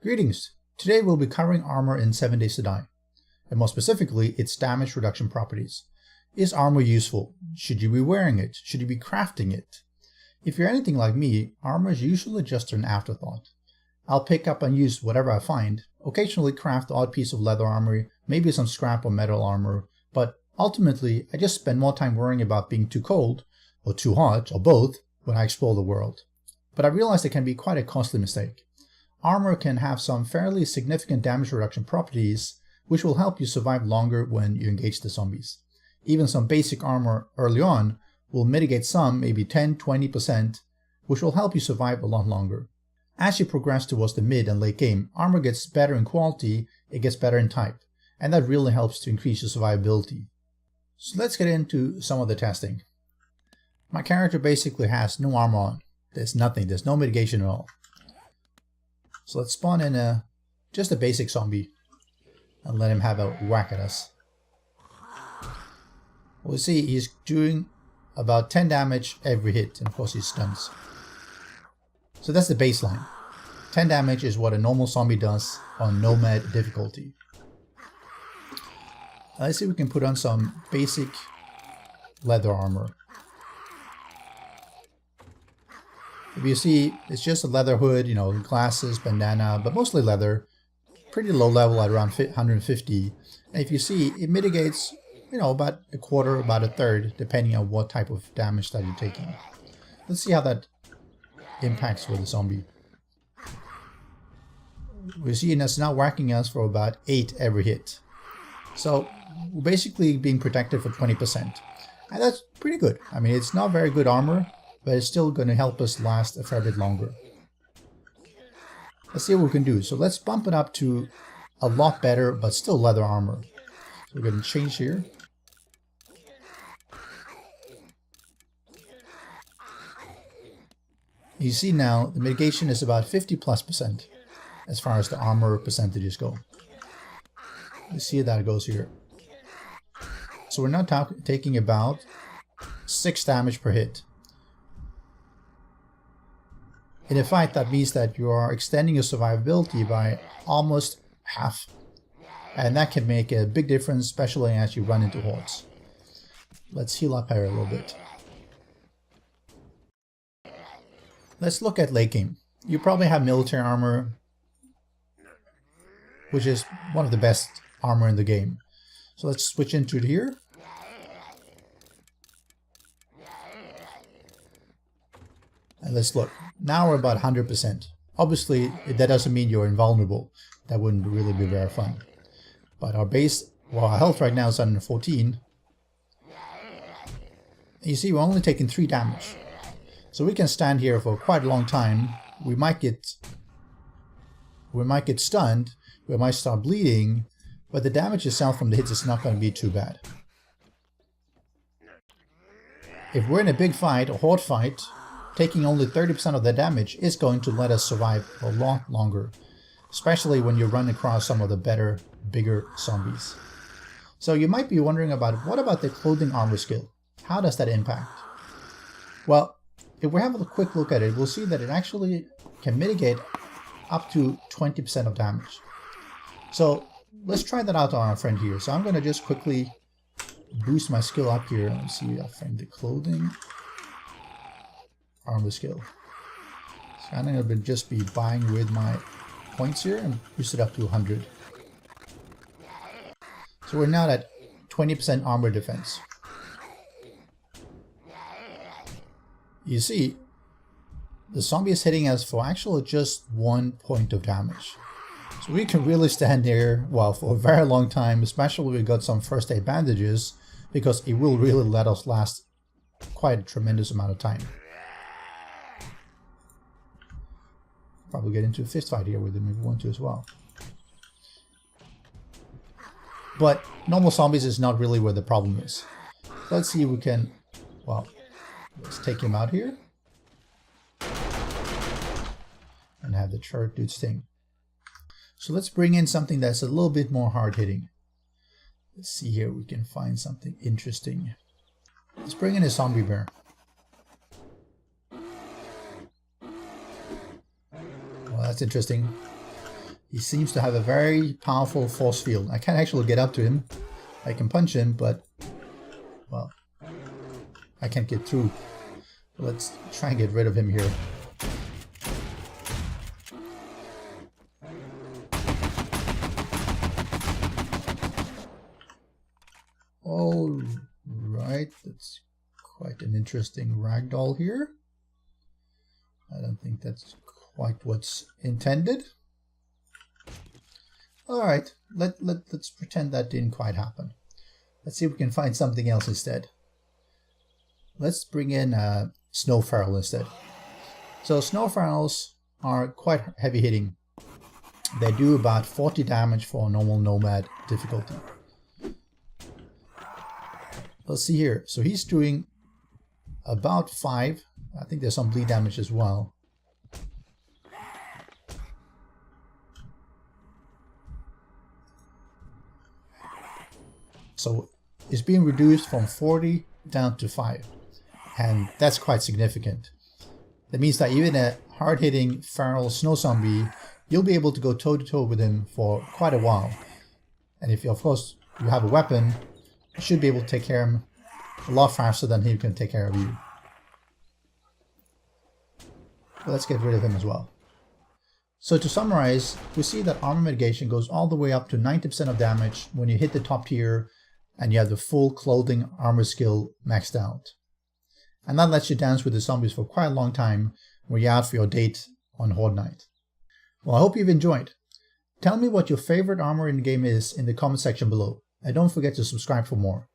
Greetings! Today we'll be covering armor in 7 Days to Die, and more specifically, its damage reduction properties. Is armor useful? Should you be wearing it? Should you be crafting it? If you're anything like me, armor is usually just an afterthought. I'll pick up and use whatever I find, occasionally craft the odd piece of leather armor, maybe some scrap or metal armor, but ultimately I just spend more time worrying about being too cold, or too hot, or both, when I explore the world. But I realize it can be quite a costly mistake. Armor can have some fairly significant damage reduction properties, which will help you survive longer when you engage the zombies. Even some basic armor early on will mitigate some, maybe 10-20%, which will help you survive a lot longer. As you progress towards the mid and late game, armor gets better in quality, it gets better in type, and that really helps to increase your survivability. So let's get into some of the testing. My character basically has no armor on. There's nothing, there's no mitigation at all. So let's spawn in just a basic zombie and let him have a whack at us. We'll see he's doing about 10 damage every hit, and of course he stuns. So that's the baseline. 10 damage is what a normal zombie does on Nomad difficulty. Let's see if we can put on some basic leather armor. If you see, it's just a leather hood, glasses, bandana, but mostly leather. Pretty low level at around 150. And if you see, it mitigates, about a quarter, about a third, depending on what type of damage that you're taking. Let's see how that impacts with the zombie. We see it's now whacking us for about 8 every hit. So we're basically being protected for 20%. And that's pretty good. I mean, it's not very good armor, but it's still going to help us last a fair bit longer. Let's see what we can do. So let's bump it up to a lot better, but still leather armor. So we're going to change here. You see now, the mitigation is about 50+% as far as the armor percentages go. Let's see how that goes here. So we're now taking about 6 damage per hit. In a fight, that means that you are extending your survivability by almost half. And that can make a big difference, especially as you run into hordes. Let's heal up here a little bit. Let's look at late game. You probably have military armor, which is one of the best armor in the game. So let's switch into it here. And let's look. Now we're about 100%. Obviously, that doesn't mean you're invulnerable. That wouldn't really be very fun. But our base, our health right now is 114. You see, we're only taking 3 damage. So we can stand here for quite a long time. We might get stunned. We might start bleeding. But the damage itself from the hits is not going to be too bad. If we're in a big fight, a horde fight, taking only 30% of the damage is going to let us survive a lot longer, especially when you run across some of the better, bigger zombies. So you might be wondering what about the clothing armor skill? How does that impact? Well, if we have a quick look at it, we'll see that it actually can mitigate up to 20% of damage. So let's try that out on our friend here. So I'm going to just quickly boost my skill up here. Let's see, I'll find the clothing armor skill. So I'm going to just be buying with my points here and boost it up to 100. So we're now at 20% armor defense. You see, the zombie is hitting us for actually just 1 point of damage. So we can really stand there, for a very long time, especially if we got some first aid bandages, because it will really let us last quite a tremendous amount of time. Probably get into a fist fight here with him if we want to as well. But normal zombies is not really where the problem is. Let's see if we can, let's take him out here. And have the chart dude sting. So let's bring in something that's a little bit more hard hitting. Let's see here, we can find something interesting. Let's bring in a zombie bear. Well, that's interesting. He seems to have a very powerful force field. I can't actually get up to him. I can punch him, but, well, I can't get through. Let's try and get rid of him here. All right, that's quite an interesting ragdoll here. I don't think that's quite what's intended. All right, let's pretend that didn't quite happen. Let's see if we can find something else instead. Let's bring in Snow Feral instead. So Snow Ferals are quite heavy hitting. They do about 40 damage for a normal Nomad difficulty. Let's see here. So he's doing about 5. I think there's some bleed damage as well. So it's being reduced from 40 down to 5. And that's quite significant. That means that even a hard-hitting feral snow zombie, you'll be able to go toe-to-toe with him for quite a while. And if, of course, you have a weapon, you should be able to take care of him a lot faster than he can take care of you. But let's get rid of him as well. So to summarize, we see that armor mitigation goes all the way up to 90% of damage when you hit the top tier and you have the full clothing armor skill maxed out. And that lets you dance with the zombies for quite a long time when you're out for your date on Horde Night. Well, I hope you've enjoyed. Tell me what your favorite armor in the game is in the comment section below. And don't forget to subscribe for more.